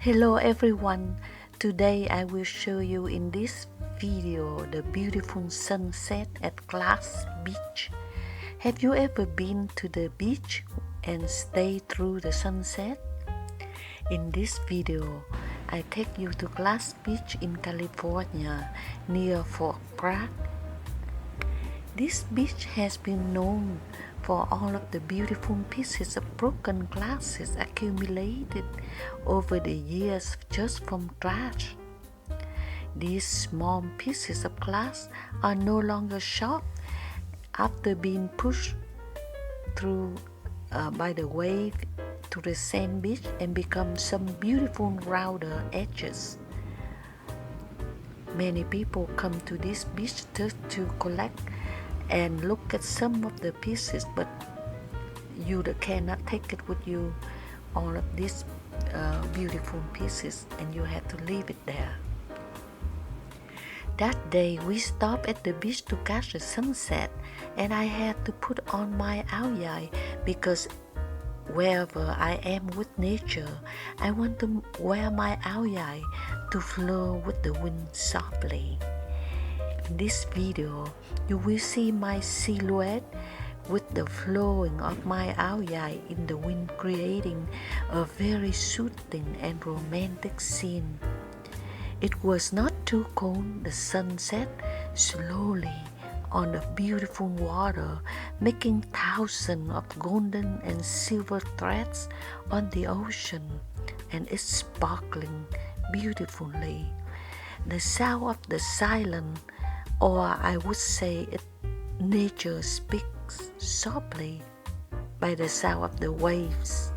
Hello everyone, today I will show you in this video the beautiful sunset at Glass Beach. Have you ever been to the beach and stayed through the sunset? In this video, I take you to Glass Beach in California near Fort Bragg. This beach has been known for all of the beautiful pieces of broken glasses accumulated over the years just from trash. These small pieces of glass are no longer sharp after being pushed through by the wave to the sand beach and become some beautiful rounder edges. Many people come to this beach just to collect and look at some of the pieces, but you cannot take it with you, all of these beautiful pieces, and you have to leave it there. That day we stopped at the beach to catch the sunset, and I had to put on my aoyai because wherever I am with nature, I want to wear my aoyai to flow with the wind softly. In this video, you will see my silhouette with the flowing of my aoyai in the wind, creating a very soothing and romantic scene. It was not too cold. The sun set slowly on the beautiful water, making thousands of golden and silver threads on the ocean, and it's sparkling beautifully. The sound of the silent, or I would say nature speaks softly by the sound of the waves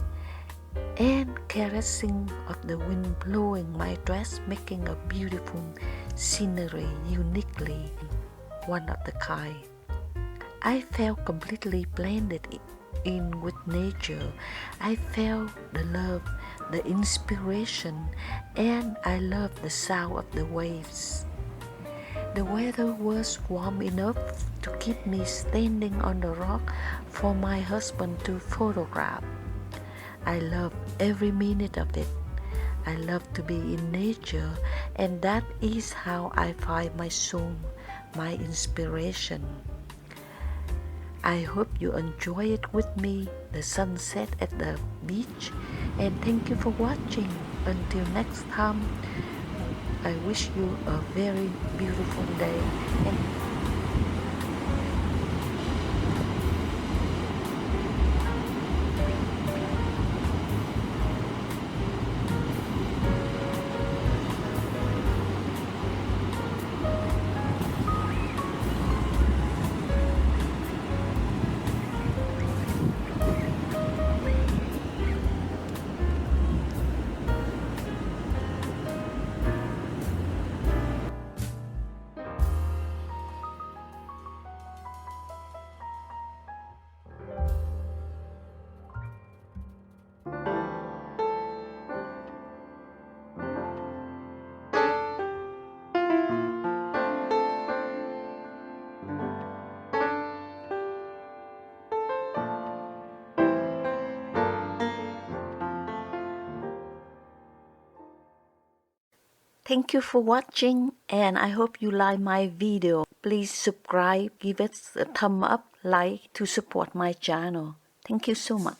and caressing of the wind blowing my dress, making a beautiful scenery, uniquely one of the kind. I felt completely blended in with nature. I felt the love, the inspiration, and I loved the sound of the waves. The weather was warm enough to keep me standing on the rock for my husband to photograph. I love every minute of it. I love to be in nature, and that is how I find my soul, my inspiration. I hope you enjoy it with me, the sunset at the beach, and thank you for watching. Until next time, I wish you a very beautiful day. Thank you for watching, and I hope you like my video. Please subscribe, give it a thumb up, like to support my channel. Thank you so much.